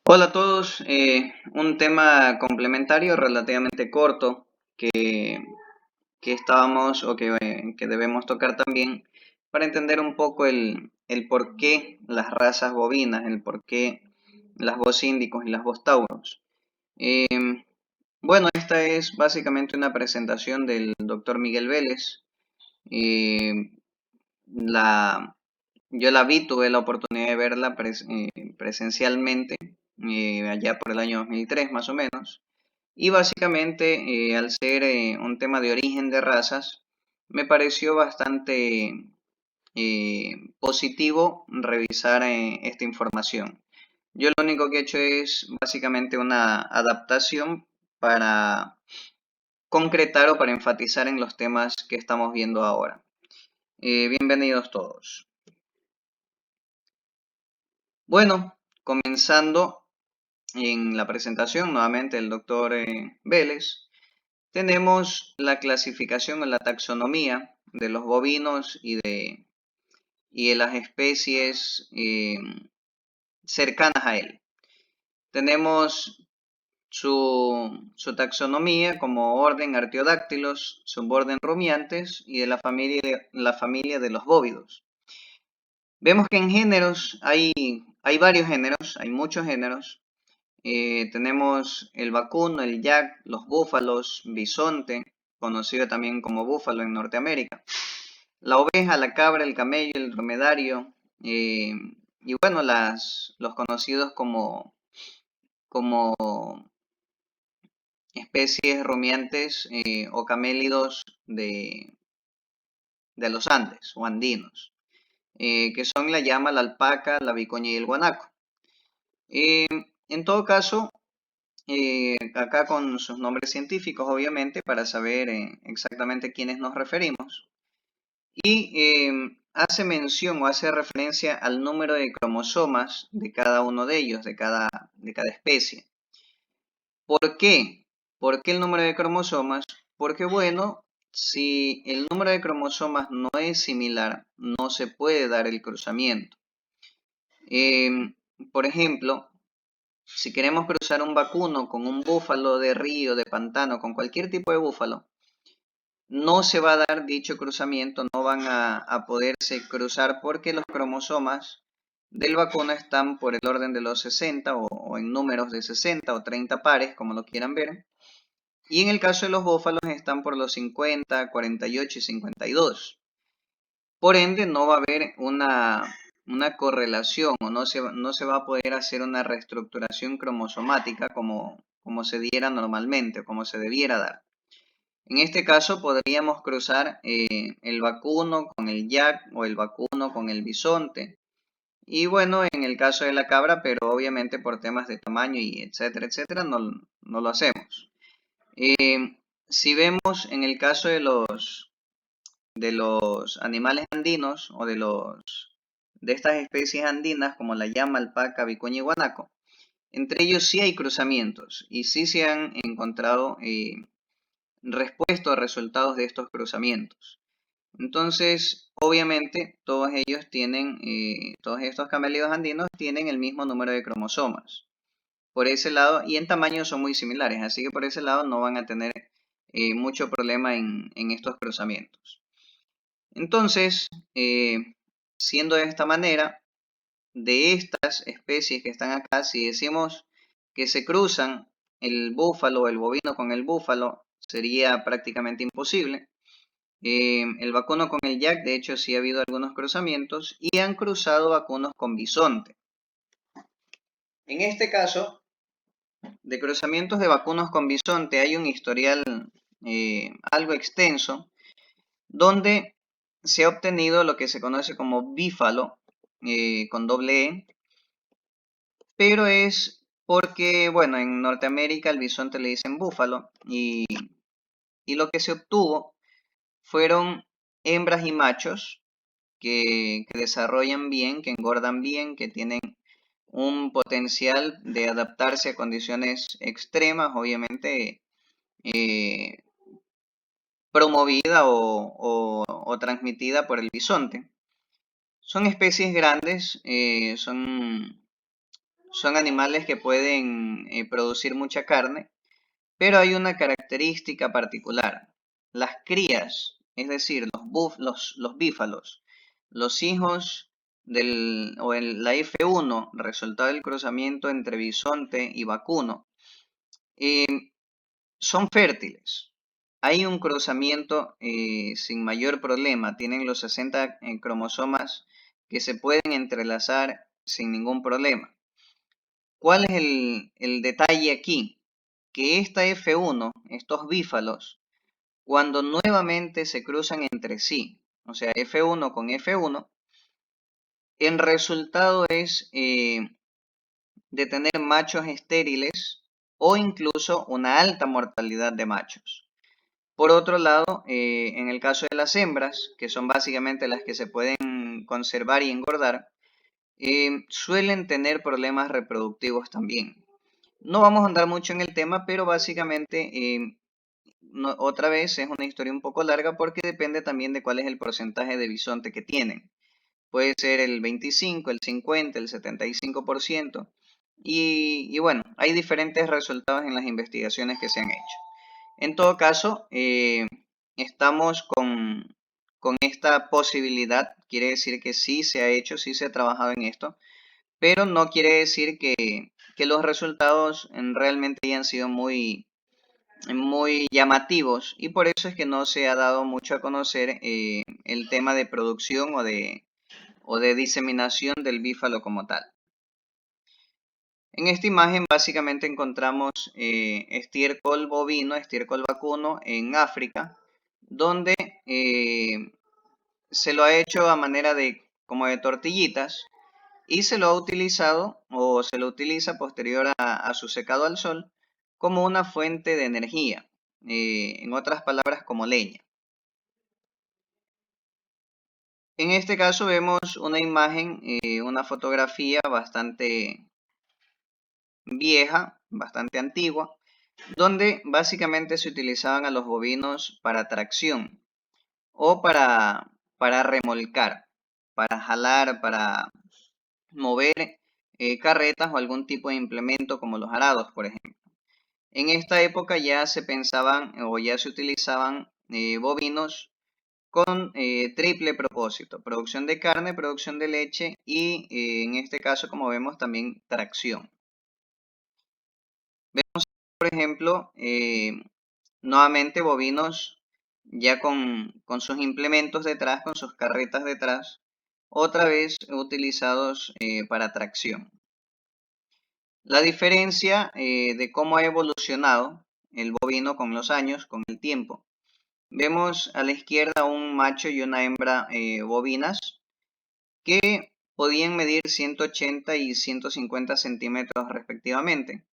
Hola a todos, un tema complementario relativamente corto que, que estábamos que debemos tocar también para entender un poco el por qué las razas bovinas, el por qué las bocíndicos y las bostauros. Bueno, esta es básicamente una presentación del doctor Miguel Vélez. Eh, la, yo la vi, tuve la oportunidad de verla presencialmente allá por el año 2003 más o menos. Y básicamente, al ser un tema de origen de razas, me pareció bastante positivo revisar esta información. Yo lo único que he hecho es básicamente una adaptación para concretar o para enfatizar en los temas que estamos viendo ahora. Bienvenidos todos. Bueno, comenzando en la presentación nuevamente el doctor Vélez, tenemos la clasificación o la taxonomía de los bovinos y de las especies cercanas a él. Tenemos su taxonomía como orden Artiodáctilos, suborden Rumiantes y de la familia de los bóvidos. Vemos que en géneros hay varios géneros, hay muchos géneros. Tenemos el vacuno, el yak, los búfalos, bisonte, conocido también como búfalo en Norteamérica, la oveja, la cabra, el camello, el dromedario, eh, y bueno, los conocidos como especies rumiantes o camélidos de los Andes o andinos, que son la llama, la alpaca, la vicuña y el guanaco. En todo caso, acá con sus nombres científicos, obviamente, para saber exactamente a quiénes nos referimos. Y hace mención o hace referencia al número de cromosomas de cada uno de ellos, de cada especie. ¿Por qué? ¿Por qué el número de cromosomas? Porque, bueno, si el número de cromosomas no es similar, no se puede dar el cruzamiento. Por ejemplo, si queremos cruzar un vacuno con un búfalo de río, de pantano, con cualquier tipo de búfalo, no se va a dar dicho cruzamiento, no van a poderse cruzar porque los cromosomas del vacuno están por el orden de los 60 o en números de 60 o 30 pares, como lo quieran ver. Y en el caso de los búfalos están por los 50, 48 y 52. Por ende, no va a haber una correlación o no se va a poder hacer una reestructuración cromosomática como se diera normalmente o como se debiera dar. En este caso podríamos cruzar el vacuno con el yak o el vacuno con el bisonte. Y bueno, en el caso de la cabra, pero obviamente por temas de tamaño y etcétera, etcétera, no lo hacemos. Si vemos en el caso de los animales andinos o de estas especies andinas como la llama, alpaca, vicuña y guanaco, entre ellos sí hay cruzamientos y sí se han encontrado respuestas o resultados de estos cruzamientos. Entonces, obviamente, todos estos camélidos andinos tienen el mismo número de cromosomas. Por ese lado, y en tamaño son muy similares, así que por ese lado no van a tener mucho problema en estos cruzamientos. Entonces, siendo de esta manera, de estas especies que están acá, si decimos que se cruzan el búfalo o el bovino con el búfalo, sería prácticamente imposible. El vacuno con el yak, de hecho, sí ha habido algunos cruzamientos y han cruzado vacunos con bisonte. En este caso, de cruzamientos de vacunos con bisonte hay un historial algo extenso donde se ha obtenido lo que se conoce como bífalo con doble E, pero es porque, bueno, en Norteamérica el bisonte le dicen búfalo y lo que se obtuvo fueron hembras y machos que desarrollan bien, que engordan bien, que tienen un potencial de adaptarse a condiciones extremas, obviamente eh, promovida o transmitida por el bisonte. Son especies grandes, son animales que pueden producir mucha carne, pero hay una característica particular. Las crías, es decir, los bífalos, los hijos la F1, resultado del cruzamiento entre bisonte y vacuno, eh, son fértiles. Hay un cruzamiento sin mayor problema. Tienen los 60 cromosomas que se pueden entrelazar sin ningún problema. ¿Cuál es el detalle aquí? Que esta F1, estos bífalos, cuando nuevamente se cruzan entre sí, o sea, F1 con F1, el resultado es de tener machos estériles o incluso una alta mortalidad de machos. Por otro lado, en el caso de las hembras, que son básicamente las que se pueden conservar y engordar, suelen tener problemas reproductivos también. No vamos a andar mucho en el tema, pero básicamente, otra vez, es una historia un poco larga porque depende también de cuál es el porcentaje de bisonte que tienen. Puede ser el 25, el 50, el 75%. Y bueno, hay diferentes resultados en las investigaciones que se han hecho. En todo caso, estamos con esta posibilidad. Quiere decir que sí se ha hecho, sí se ha trabajado en esto, pero no quiere decir que los resultados realmente hayan sido muy, muy llamativos, y por eso es que no se ha dado mucho a conocer el tema de producción o de diseminación del bífalo como tal. En esta imagen básicamente encontramos estiércol bovino, estiércol vacuno en África, donde se lo ha hecho a manera de como de tortillitas y se lo ha utilizado o se lo utiliza posterior a su secado al sol como una fuente de energía, en otras palabras como leña. En este caso vemos una imagen, una fotografía bastante vieja, bastante antigua, donde básicamente se utilizaban a los bovinos para tracción o para remolcar, para jalar, para mover carretas o algún tipo de implemento como los arados, por ejemplo. En esta época ya se pensaban o ya se utilizaban bovinos con triple propósito: producción de carne, producción de leche y en este caso, como vemos, también tracción. Vemos, por ejemplo, nuevamente bovinos ya con sus implementos detrás, con sus carretas detrás, otra vez utilizados para tracción. La diferencia de cómo ha evolucionado el bovino con los años, con el tiempo. Vemos a la izquierda un macho y una hembra bovinas que podían medir 180 y 150 centímetros respectivamente,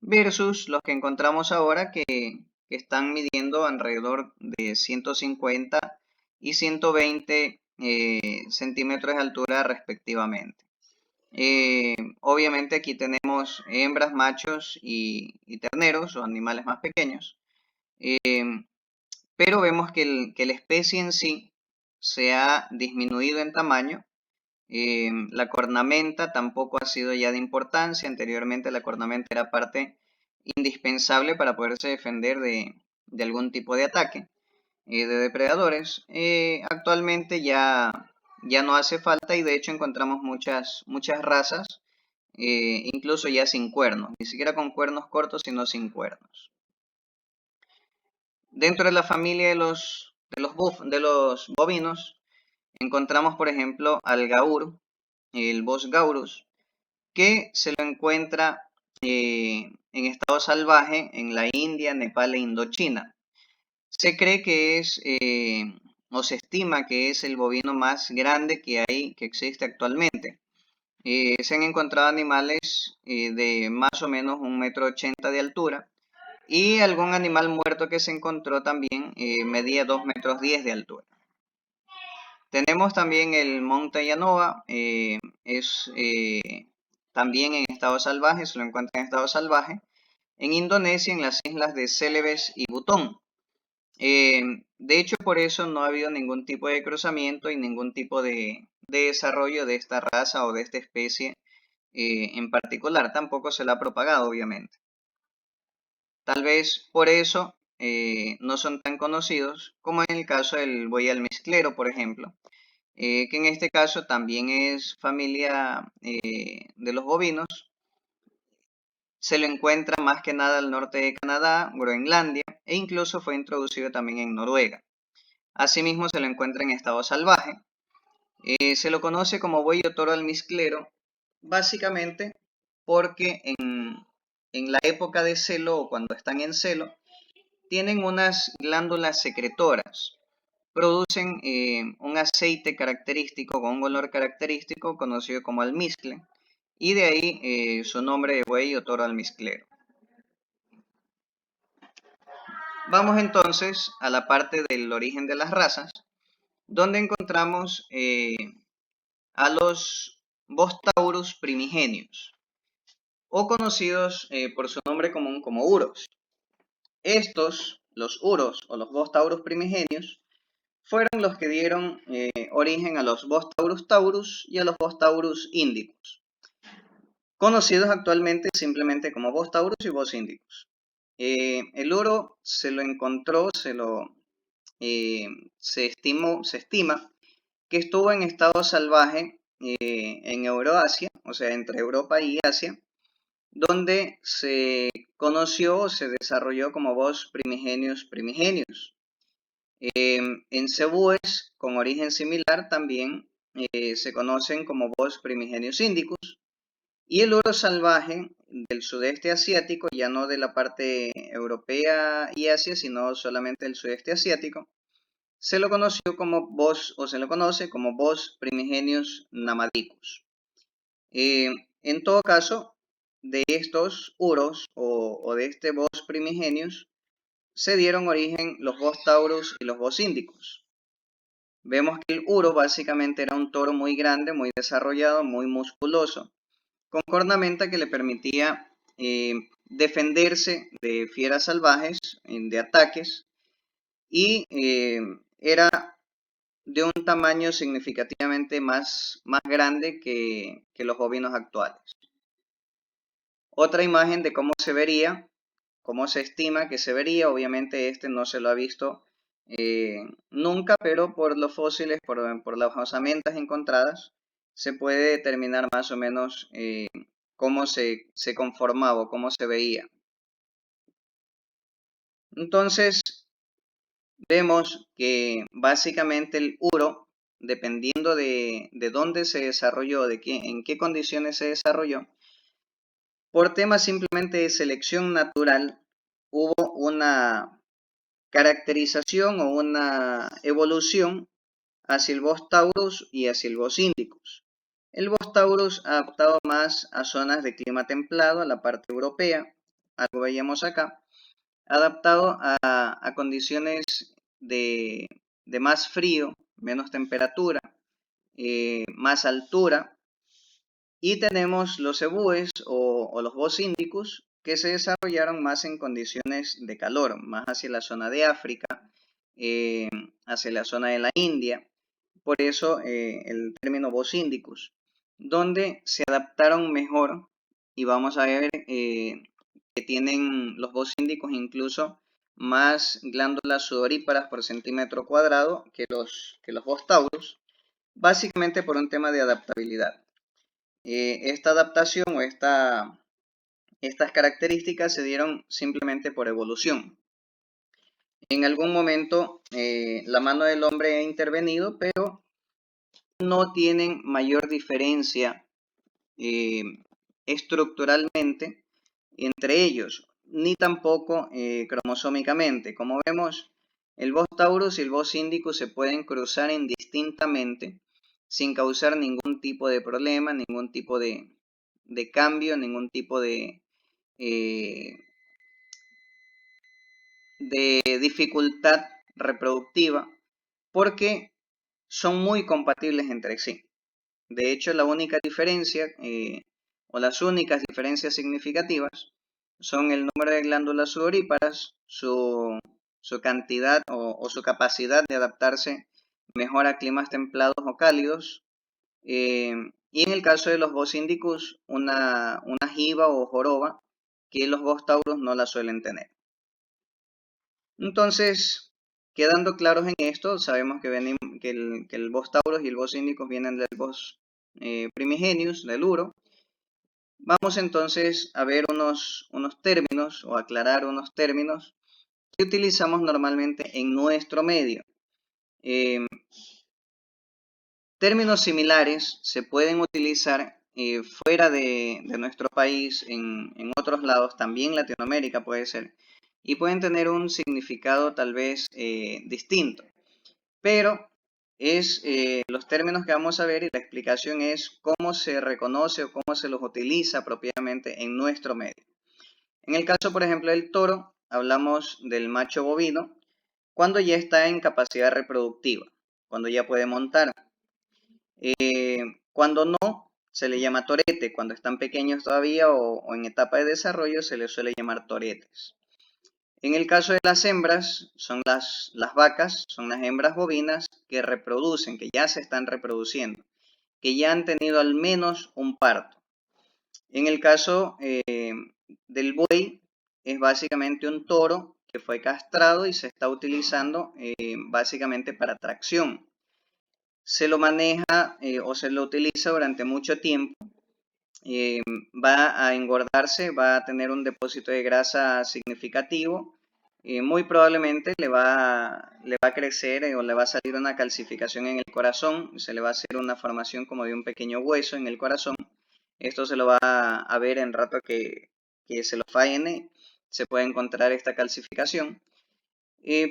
versus los que encontramos ahora que están midiendo alrededor de 150 y 120 centímetros de altura respectivamente. Obviamente aquí tenemos hembras, machos y terneros o animales más pequeños, pero vemos que la especie en sí se ha disminuido en tamaño. La cornamenta tampoco ha sido ya de importancia. Anteriormente la cornamenta era parte indispensable para poderse defender de algún tipo de ataque de depredadores. Actualmente ya no hace falta, y de hecho encontramos muchas razas, incluso ya sin cuernos, ni siquiera con cuernos cortos, sino sin cuernos. Dentro de la familia de los bovinos encontramos, por ejemplo, al gaur, el Bos gaurus, que se lo encuentra en estado salvaje en la India, Nepal e Indochina. Se cree que es, o se estima que es el bovino más grande que existe actualmente. Se han encontrado animales de más o menos 1,80 m de altura, y algún animal muerto que se encontró también medía 2,10 m de altura. Tenemos también el Monte Yanoa, es también en estado salvaje, se lo encuentra en estado salvaje en Indonesia, en las islas de Celebes y Butón. De hecho, por eso no ha habido ningún tipo de cruzamiento y ningún tipo de desarrollo de esta raza o de esta especie en particular, tampoco se la ha propagado, obviamente. Tal vez por eso no son tan conocidos como en el caso del buey almizclero, por ejemplo, que en este caso también es familia de los bovinos. Se lo encuentra más que nada al norte de Canadá, Groenlandia e incluso fue introducido también en Noruega. Asimismo se lo encuentra en estado salvaje. Se lo conoce como buey o toro almizclero, básicamente porque en la época de celo o cuando están en celo, tienen unas glándulas secretoras. Producen un aceite característico con un olor característico conocido como almizcle y de ahí su nombre de buey o toro almizclero. Vamos entonces a la parte del origen de las razas, donde encontramos a los Bostaurus primigenios, o conocidos por su nombre común como uros. Estos, los uros o los Bostaurus primigenios, fueron los que dieron origen a los Bostaurus taurus y a los Bostaurus indicus, conocidos actualmente simplemente como Bostaurus y Bos indicus. El uro se lo encontró, se estima que estuvo en estado salvaje en Euroasia, o sea, entre Europa y Asia, donde se conoció o se desarrolló como Bos primigenius primigenius. En cebúes con origen similar también se conocen como Bos primigenius indicus. Y el uro salvaje del sudeste asiático, ya no de la parte europea y Asia, sino solamente del sudeste asiático, se lo conoció como Bos, o se lo conoce como Bos primigenius namadicus. En todo caso, de estos uros o de este Bos primigenius se dieron origen los Bos taurus y los Bos indicus. Vemos que el uro básicamente era un toro muy grande, muy desarrollado, muy musculoso, con cornamenta que le permitía defenderse de fieras salvajes, de ataques, y era de un tamaño significativamente más grande que los bovinos actuales. Otra imagen de cómo se vería, cómo se estima que se vería, obviamente este no se lo ha visto nunca, pero por los fósiles, por las osamentas encontradas, se puede determinar más o menos cómo se conformaba o cómo se veía. Entonces, vemos que básicamente el uro, dependiendo de dónde se desarrolló, en qué condiciones se desarrolló, por temas simplemente de selección natural, hubo una caracterización o una evolución hacia el Bos taurus y hacia el Bos indicus. El Bos taurus adaptado más a zonas de clima templado, a la parte europea, algo veíamos acá, adaptado a condiciones de, de más frío, menos temperatura, más altura. Y tenemos los cebúes o los Bos indicus que se desarrollaron más en condiciones de calor, más hacia la zona de África, eh, hacia la zona de la India. Por eso el término Bos indicus, donde se adaptaron mejor y vamos a ver que tienen los Bos indicus incluso más glándulas sudoríparas por centímetro cuadrado que los Bos taurus, básicamente por un tema de adaptabilidad. Esta adaptación o estas características se dieron simplemente por evolución. En algún momento la mano del hombre ha intervenido, pero no tienen mayor diferencia estructuralmente entre ellos, ni tampoco cromosómicamente. Como vemos, el Bos taurus y el Bos indicus se pueden cruzar indistintamente sin causar ningún tipo de problema, ningún tipo de cambio, ningún tipo eh, de dificultad reproductiva, porque son muy compatibles entre sí. De hecho, la única diferencia o las únicas diferencias significativas son el número de glándulas sudoríparas, su cantidad o su capacidad de adaptarse mejor a climas templados o cálidos, Y en el caso de los Bos indicus, una jiba o joroba, que los Bos taurus no la suelen tener. Entonces, quedando claros en esto, sabemos que el Bos taurus y el Bos indicus vienen del Bos primigenius, del Uro. Vamos entonces a ver unos términos o aclarar unos términos que utilizamos normalmente en nuestro medio. Términos similares se pueden utilizar fuera de nuestro país, en otros lados, también Latinoamérica puede ser, y pueden tener un significado tal vez distinto. Pero los términos que vamos a ver y la explicación es cómo se reconoce o cómo se los utiliza propiamente en nuestro medio. En el caso, por ejemplo, del toro, hablamos del macho bovino cuando ya está en capacidad reproductiva, cuando ya puede montar. Cuando no, se le llama torete. Cuando están pequeños todavía o en etapa de desarrollo, se les suele llamar toretes. En el caso de las hembras, son las vacas, son las hembras bovinas que reproducen, que ya se están reproduciendo, que ya han tenido al menos un parto. En el caso del buey, es básicamente un toro que fue castrado y se está utilizando básicamente para tracción. Se lo maneja o se lo utiliza durante mucho tiempo. Va a engordarse, va a tener un depósito de grasa significativo. Muy probablemente le va a crecer o le va a salir una calcificación en el corazón. Se le va a hacer una formación como de un pequeño hueso en el corazón. Esto se lo va a ver en rato que se lo faene. Se puede encontrar esta calcificación.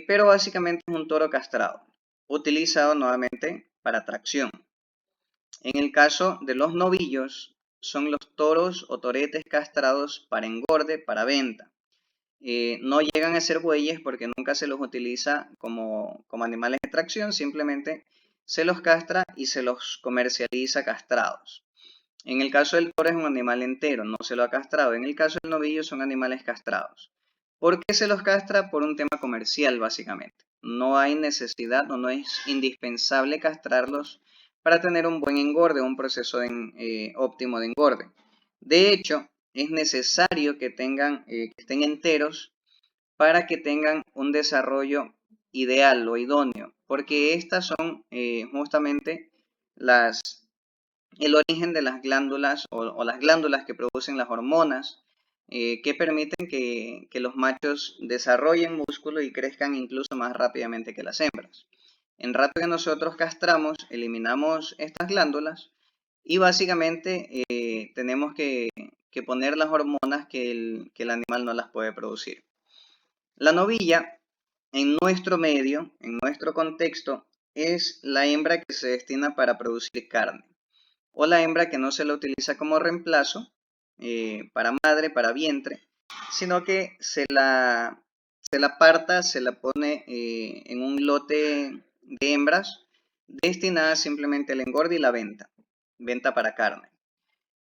Pero básicamente es un toro castrado, utilizado nuevamente para tracción. En el caso de los novillos, son los toros o toretes castrados para engorde, para venta. No llegan a ser bueyes porque nunca se los utiliza como animales de tracción, simplemente se los castra y se los comercializa castrados. En el caso del toro es un animal entero, no se lo ha castrado. En el caso del novillo son animales castrados. ¿Por qué se los castra? Por un tema comercial, básicamente. No hay necesidad o no es indispensable castrarlos para tener un buen engorde, un proceso óptimo de engorde. De hecho, es necesario que estén enteros para que tengan un desarrollo ideal o idóneo, porque estas son justamente el origen de las glándulas o las glándulas que producen las hormonas que permiten que los machos desarrollen músculo y crezcan incluso más rápidamente que las hembras. En rato que nosotros castramos, eliminamos estas glándulas y básicamente tenemos que poner las hormonas que el animal no las puede producir. La novilla, en nuestro medio, en nuestro contexto, es la hembra que se destina para producir carne, o la hembra que no se la utiliza como reemplazo para madre, para vientre, sino que se la aparta, se la pone en un lote de hembras destinadas simplemente al engorde y la venta para carne.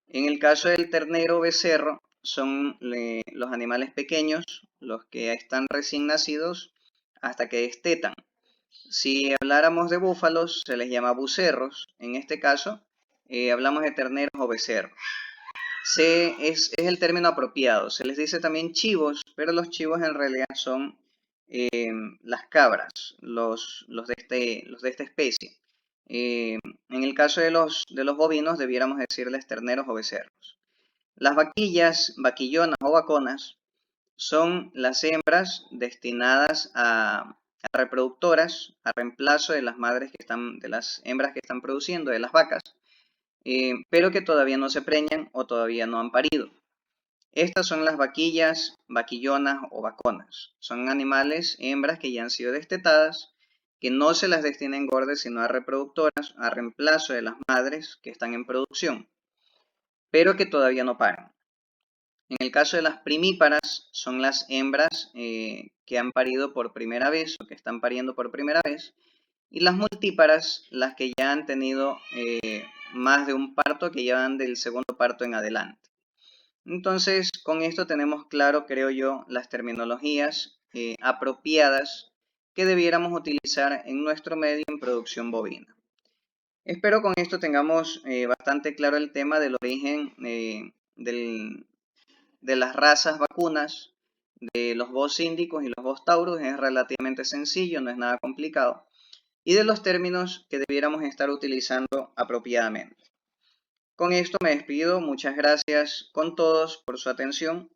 En el caso del ternero o becerro, son los animales pequeños, los que están recién nacidos hasta que destetan. Si habláramos de búfalos, se les llama bucerros. En este caso, hablamos de terneros o becerros. Es el término apropiado. Se les dice también chivos, pero los chivos en realidad son las cabras, los de esta especie. En el caso de los bovinos, debiéramos decirles terneros o becerros. Las vaquillas, vaquillonas o vaconas, son las hembras destinadas a reproductoras, a reemplazo de las de las hembras que están produciendo, de las vacas, pero que todavía no se preñan o todavía no han parido. Estas son las vaquillas, vaquillonas o vaconas. Son animales, hembras que ya han sido destetadas, que no se las destina a engorde, sino a reproductoras, a reemplazo de las madres que están en producción, pero que todavía no paran. En el caso de las primíparas, son las hembras que han parido por primera vez o que están pariendo por primera vez, y las multíparas, las que ya han tenido más de un parto, que ya van del segundo parto en adelante. Entonces, con esto tenemos claro, creo yo, las terminologías apropiadas que debiéramos utilizar en nuestro medio en producción bovina. Espero con esto tengamos bastante claro el tema del origen de las razas vacunas, de los bos síndicos y los bos taurus. Es relativamente sencillo, no es nada complicado. Y de los términos que debiéramos estar utilizando apropiadamente. Con esto me despido. Muchas gracias con todos por su atención.